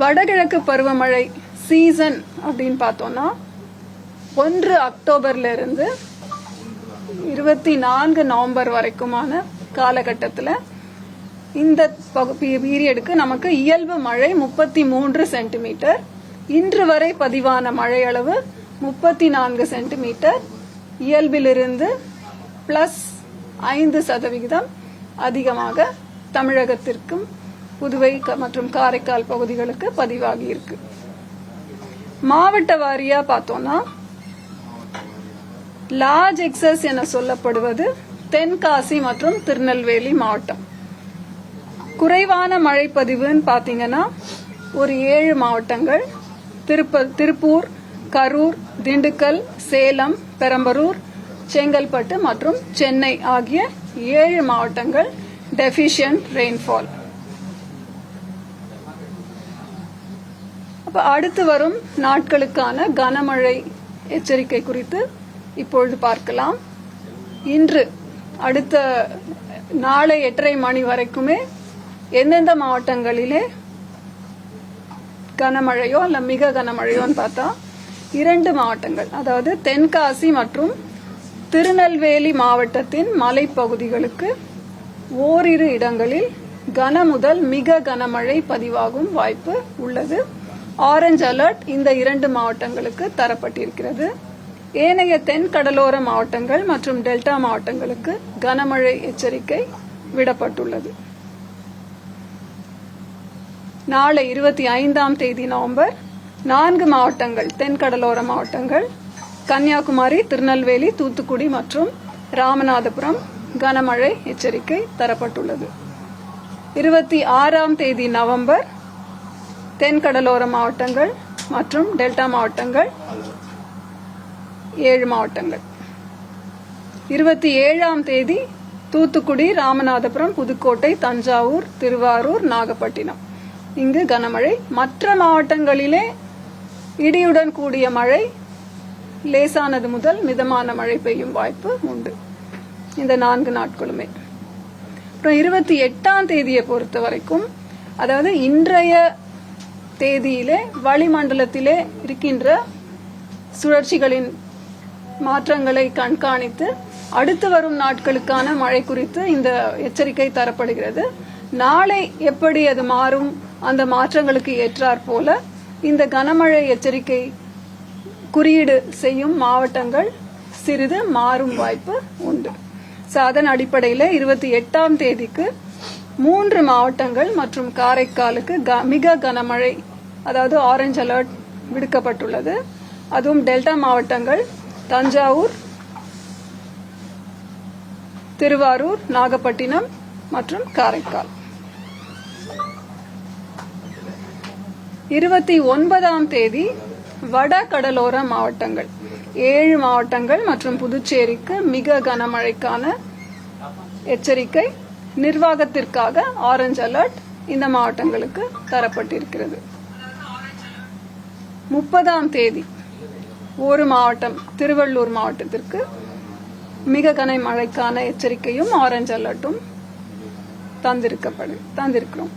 வடகிழக்கு பருவமழை சீசன் அப்படின்னு பார்த்தோம்னா 1 அக்டோபர்ல இருந்து 24 நவம்பர் வரைக்குமான காலகட்டத்தில் இந்த பீரியடுக்கு நமக்கு இயல்பு மழை 33 சென்டிமீட்டர், இன்று வரை பதிவான மழை அளவு 34 சென்டிமீட்டர், இயல்பிலிருந்து +5% அதிகமாக தமிழகத்திற்கும் புதுவை மற்றும் காரைக்கால் பகுதிகளுக்கு பதிவாகி இருக்கு. மாவட்ட வாரியா பார்த்தோம்னா லார்ஜ் எக்ஸஸ் என சொல்லப்படுவது தென்காசி மற்றும் திருநெல்வேலி மாவட்டம். குறைவான மழை பதிவுன்னு பாத்தீங்கன்னா ஒரு 7 மாவட்டங்கள், திருப்பூர், கரூர், திண்டுக்கல், சேலம், பெரம்பலூர், செங்கல்பட்டு மற்றும் சென்னை ஆகிய 7 மாவட்டங்கள் டெஃபிஷியன்ட் ரெயின்ஃபால். அப்ப அடுத்து வரும் நாட்களுக்கான கனமழை எச்சரிக்கை குறித்து இப்பொழுது பார்க்கலாம். இன்று அடுத்த நாளை 8:30 மணி வரைக்குமே எந்தெந்த மாவட்டங்களிலே கனமழையோ அல்ல மிக கனமழையோன்னு பார்த்தா 2 மாவட்டங்கள், அதாவது தென்காசி மற்றும் திருநெல்வேலி மாவட்டத்தின் மலைப்பகுதிகளுக்கு ஓரிரு இடங்களில் கன முதல் மிக கனமழை பதிவாகும் வாய்ப்பு உள்ளது. ஆரஞ்சு அலர்ட் இந்த 2 மாவட்டங்களுக்கு தரப்பட்டிருக்கிறது. ஏனைய தென் கடலோர மாவட்டங்கள் மற்றும் டெல்டா மாவட்டங்களுக்கு கனமழை எச்சரிக்கை விடப்பட்டுள்ளது. நாளை 25ஆம் தேதி நவம்பர் 4 மாவட்டங்கள், தென் கடலோர மாவட்டங்கள் கன்னியாகுமரி, திருநெல்வேலி, தூத்துக்குடி மற்றும் ராமநாதபுரம் கனமழை எச்சரிக்கை தரப்பட்டுள்ளது. 26ஆம் தேதி நவம்பர் தென் கடலோர மாவட்டங்கள் மற்றும் டெல்டா மாவட்டங்கள் 7 மாவட்டங்கள். 27ஆம் தேதி தூத்துக்குடி, ராமநாதபுரம், புதுக்கோட்டை, தஞ்சாவூர், திருவாரூர், நாகப்பட்டினம் இங்கு கனமழை. மற்ற மாவட்டங்களிலே இடியுடன் கூடிய மழை, லேசானது முதல் மிதமான மழை பெய்யும் வாய்ப்பு உண்டு இந்த 4 நாட்களுமே. அப்புறம் 28ஆம் தேதியை பொறுத்த வரைக்கும், அதாவது இன்றைய தேதியிலே வளிமண்டலத்திலே இருக்கின்ற சுழற்சிகளின் மாற்றங்களை கண்காணித்து அடுத்து வரும் நாட்களுக்கான மழை குறித்து இந்த எச்சரிக்கை தரப்படுகிறது. நாளை எப்படி அது மாறும், அந்த மாற்றங்களுக்கு ஏற்றாற் போல இந்த கனமழை எச்சரிக்கை குறியீடு செய்யும் மாவட்டங்கள் சிறிது மாறும் வாய்ப்பு உண்டு. அதன் அடிப்படையில் 28ஆம் தேதிக்கு 3 மாவட்டங்கள் மற்றும் காரைக்காலுக்கு மிக கனமழை, அதாவது ஆரஞ்சு அலர்ட் விடுக்கப்பட்டுள்ளது. அதுவும் டெல்டா மாவட்டங்கள் தஞ்சாவூர், திருவாரூர், நாகப்பட்டினம் மற்றும் காரைக்கால். 29ஆம் தேதி வட கடலோர மாவட்டங்கள் 7 மாவட்டங்கள் மற்றும் புதுச்சேரிக்கு மிக கனமழைக்கான எச்சரிக்கை நிர்வாகத்திற்காக ஆரஞ்சு அலர்ட் இந்த மாவட்டங்களுக்கு தரப்பட்டிருக்கிறது. 30ஆம் தேதி ஒரு மாவட்டம், திருவள்ளூர் மாவட்டத்திற்கு மிக கனமழைக்கான எச்சரிக்கையும் ஆரஞ்சு அலர்ட்டும் தந்திருக்கிறோம்.